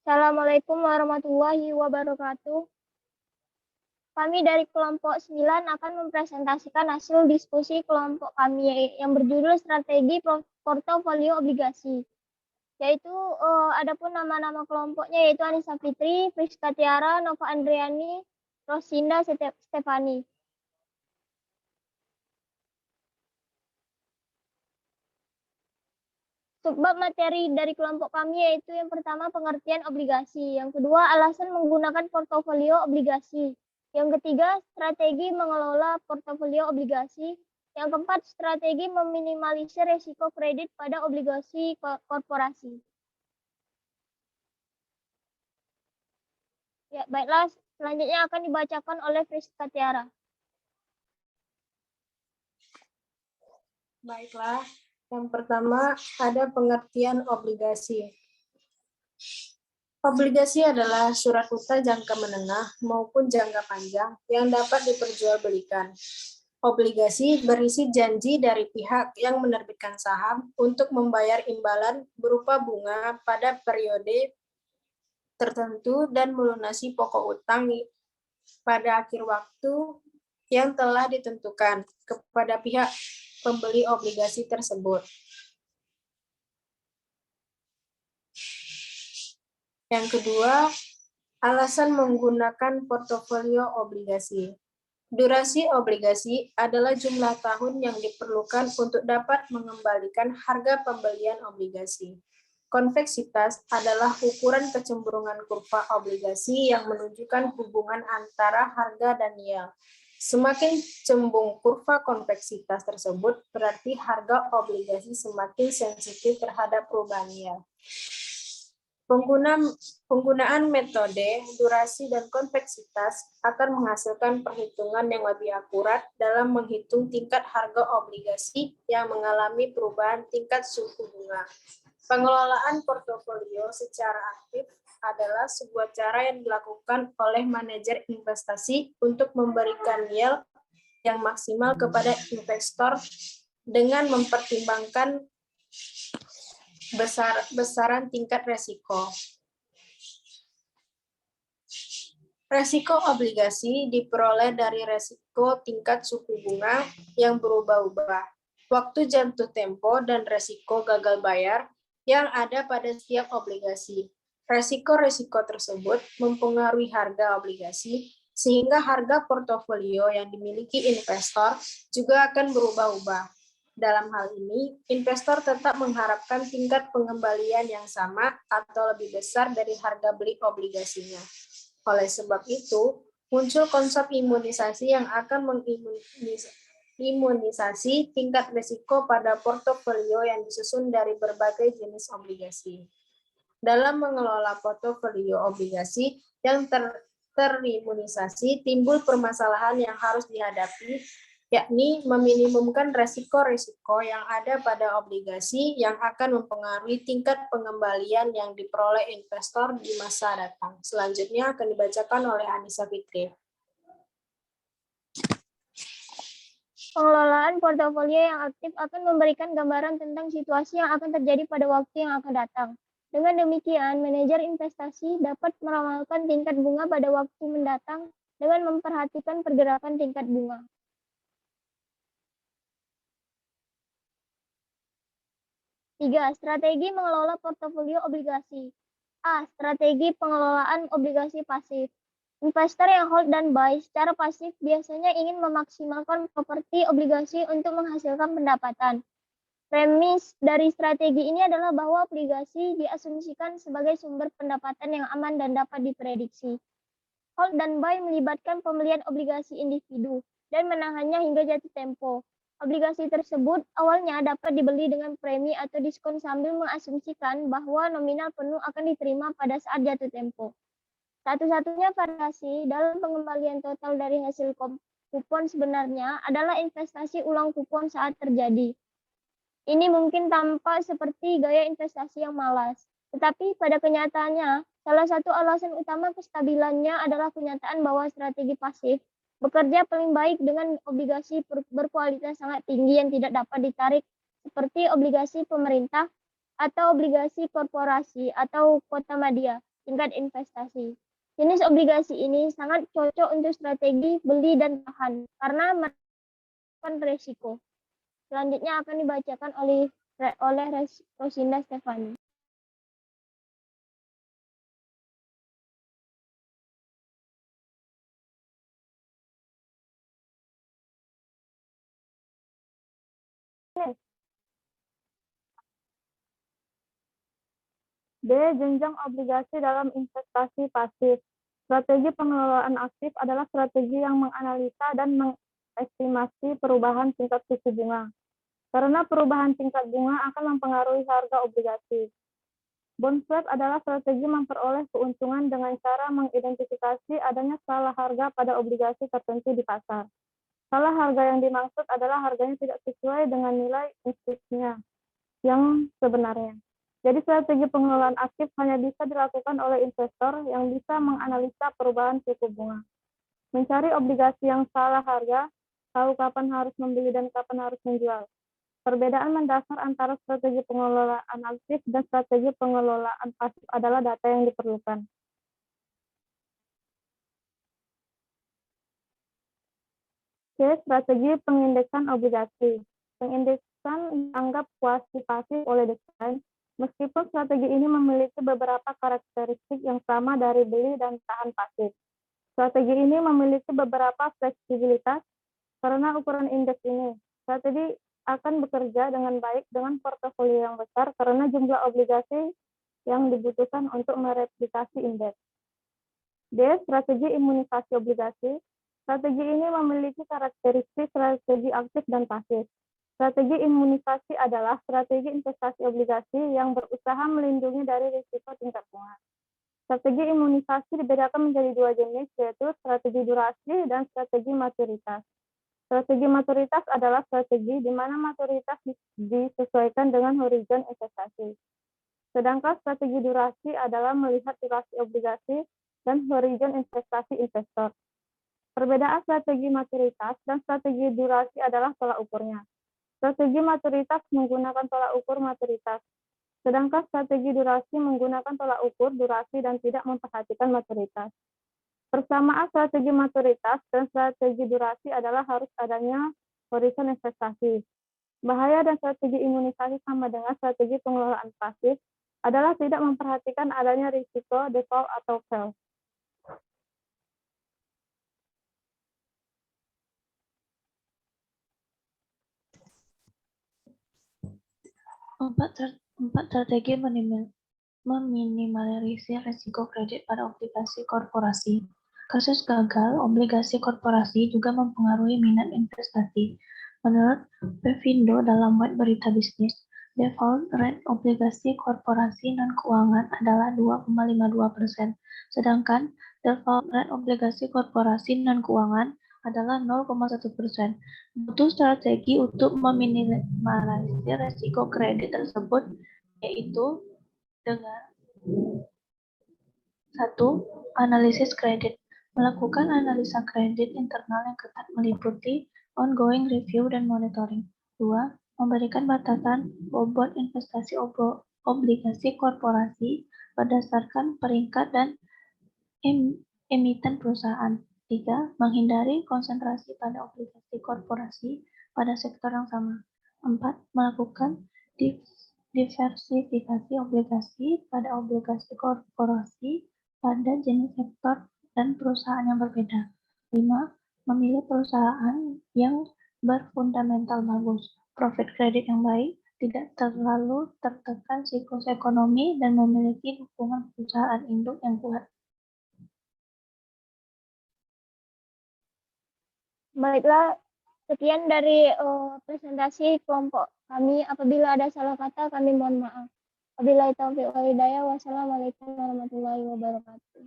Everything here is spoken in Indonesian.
Assalamualaikum warahmatullahi wabarakatuh. Kami dari kelompok 9 akan mempresentasikan hasil diskusi kelompok kami yang berjudul Strategi Portofolio Obligasi. Yaitu adapun nama-nama kelompoknya yaitu Anissa Fitri, Priska Tiara, Nova Andriani, Rosinda Stefani. Subbab materi dari kelompok kami yaitu yang pertama pengertian obligasi, yang kedua alasan menggunakan portofolio obligasi, yang ketiga strategi mengelola portofolio obligasi, yang keempat strategi meminimalisir risiko kredit pada obligasi korporasi. Ya, baiklah, selanjutnya akan dibacakan oleh Priska Tiara. Baiklah, yang pertama ada pengertian obligasi. Obligasi adalah surat utang jangka menengah maupun jangka panjang yang dapat diperjualbelikan. Obligasi berisi janji dari pihak yang menerbitkan saham untuk membayar imbalan berupa bunga pada periode tertentu dan melunasi pokok utang pada akhir waktu yang telah ditentukan kepada pihak pembeli obligasi tersebut. Yang kedua, alasan menggunakan portofolio obligasi. Durasi obligasi adalah jumlah tahun yang diperlukan untuk dapat mengembalikan harga pembelian obligasi. Konveksitas adalah ukuran kecenderungan kurva obligasi yang menunjukkan hubungan antara harga dan yield. Semakin cembung kurva konveksitas tersebut, berarti harga obligasi semakin sensitif terhadap perubahan yield. Penggunaan metode, durasi, dan konveksitas akan menghasilkan perhitungan yang lebih akurat dalam menghitung tingkat harga obligasi yang mengalami perubahan tingkat suku bunga. Pengelolaan portofolio secara aktif adalah sebuah cara yang dilakukan oleh manajer investasi untuk memberikan yield yang maksimal kepada investor dengan mempertimbangkan besaran tingkat resiko. Resiko obligasi diperoleh dari resiko tingkat suku bunga yang berubah-ubah, waktu jatuh tempo, dan resiko gagal bayar yang ada pada setiap obligasi. Resiko-resiko tersebut mempengaruhi harga obligasi, sehingga harga portofolio yang dimiliki investor juga akan berubah-ubah. Dalam hal ini, investor tetap mengharapkan tingkat pengembalian yang sama atau lebih besar dari harga beli obligasinya. Oleh sebab itu, muncul konsep imunisasi yang akan mengimunisasi tingkat risiko pada portofolio yang disusun dari berbagai jenis obligasi. Dalam mengelola portofolio obligasi yang terimunisasi, timbul permasalahan yang harus dihadapi, yakni meminimumkan resiko-resiko yang ada pada obligasi yang akan mempengaruhi tingkat pengembalian yang diperoleh investor di masa datang. Selanjutnya akan dibacakan oleh Anissa Fitri. Pengelolaan portofolio yang aktif akan memberikan gambaran tentang situasi yang akan terjadi pada waktu yang akan datang. Dengan demikian, manajer investasi dapat meramalkan tingkat bunga pada waktu mendatang dengan memperhatikan pergerakan tingkat bunga. Tiga, strategi mengelola portofolio obligasi. A. Strategi pengelolaan obligasi pasif. Investor yang hold dan buy secara pasif biasanya ingin memaksimalkan properti obligasi untuk menghasilkan pendapatan. Premis dari strategi ini adalah bahwa obligasi diasumsikan sebagai sumber pendapatan yang aman dan dapat diprediksi. Hold dan buy melibatkan pembelian obligasi individu dan menahannya hingga jatuh tempo. Obligasi tersebut awalnya dapat dibeli dengan premi atau diskon sambil mengasumsikan bahwa nominal penuh akan diterima pada saat jatuh tempo. Satu-satunya variasi dalam pengembalian total dari hasil kupon sebenarnya adalah investasi ulang kupon saat terjadi. Ini mungkin tampak seperti gaya investasi yang malas, tetapi pada kenyataannya, salah satu alasan utama kestabilannya adalah kenyataan bahwa strategi pasif bekerja paling baik dengan obligasi berkualitas sangat tinggi yang tidak dapat ditarik seperti obligasi pemerintah atau obligasi korporasi atau kota media. tingkat investasi. Jenis obligasi ini sangat cocok untuk strategi beli dan tahan karena menekan risiko. Selanjutnya akan dibacakan oleh Rosinda Stefani. B. Jenjang obligasi dalam investasi pasif. Strategi pengelolaan aktif adalah strategi yang menganalisa dan mengestimasi perubahan tingkat suku bunga. Karena perubahan tingkat bunga akan mempengaruhi harga obligasi. Bond swap adalah strategi memperoleh keuntungan dengan cara mengidentifikasi adanya salah harga pada obligasi tertentu di pasar. Salah harga yang dimaksud adalah harganya tidak sesuai dengan nilai instruksinya yang sebenarnya. Jadi strategi pengelolaan aktif hanya bisa dilakukan oleh investor yang bisa menganalisa perubahan suku bunga. Mencari obligasi yang salah harga, tahu kapan harus membeli dan kapan harus menjual. Perbedaan mendasar antara strategi pengelolaan aktif dan strategi pengelolaan pasif adalah data yang diperlukan. C. Strategi pengindeksan obligasi. Pengindeksan dianggap kuasi-pasif oleh desain, meskipun strategi ini memiliki beberapa karakteristik yang sama dari beli dan tahan pasif. Strategi ini memiliki beberapa fleksibilitas karena ukuran indeks ini. Strategi akan bekerja dengan baik dengan portofolio yang besar karena jumlah obligasi yang dibutuhkan untuk mereplikasi indeks. D. Strategi imunisasi obligasi. Strategi ini memiliki karakteristik strategi aktif dan pasif. Strategi imunisasi adalah strategi investasi obligasi yang berusaha melindungi dari risiko tingkat bunga. Strategi imunisasi dibedakan menjadi dua jenis, yaitu strategi durasi dan strategi maturitas. Strategi maturitas adalah strategi di mana maturitas disesuaikan dengan horizon investasi. Sedangkan strategi durasi adalah melihat durasi obligasi dan horizon investasi investor. Perbedaan strategi maturitas dan strategi durasi adalah tolak ukurnya. Strategi maturitas menggunakan tolak ukur maturitas, sedangkan strategi durasi menggunakan tolak ukur durasi dan tidak memperhatikan maturitas. Persamaan strategi maturitas dan strategi durasi adalah harus adanya horizon investasi. Bahaya dan strategi imunisasi sama dengan strategi pengelolaan pasif adalah tidak memperhatikan adanya risiko default atau fail. Empat strategi meminimalisir risiko kredit pada obligasi korporasi. Kasus gagal obligasi korporasi juga mempengaruhi minat investasi. Menurut Pevindo dalam web berita bisnis, default rate obligasi korporasi non-keuangan adalah 2,52%, sedangkan default rate obligasi korporasi non-keuangan adalah 0,1%. Butuh strategi untuk meminimalisir risiko kredit tersebut, yaitu dengan 1. Analisis kredit. Melakukan analisa kredit internal yang ketat meliputi ongoing review dan monitoring. 2. Memberikan batasan bobot investasi obligasi korporasi berdasarkan peringkat dan emiten perusahaan. 3. Menghindari konsentrasi pada obligasi korporasi pada sektor yang sama. 4. Melakukan diversifikasi obligasi pada obligasi korporasi pada jenis sektor dan perusahaan yang berbeda. 5. Memilih perusahaan yang berfundamental bagus, profit kredit yang baik, tidak terlalu tertekan siklus ekonomi, dan memiliki dukungan perusahaan induk yang kuat. Baiklah, sekian dari presentasi kelompok kami. Apabila ada salah kata, kami mohon maaf. Wabillahi taufiq wal hidayah. Wassalamualaikum warahmatullahi wabarakatuh.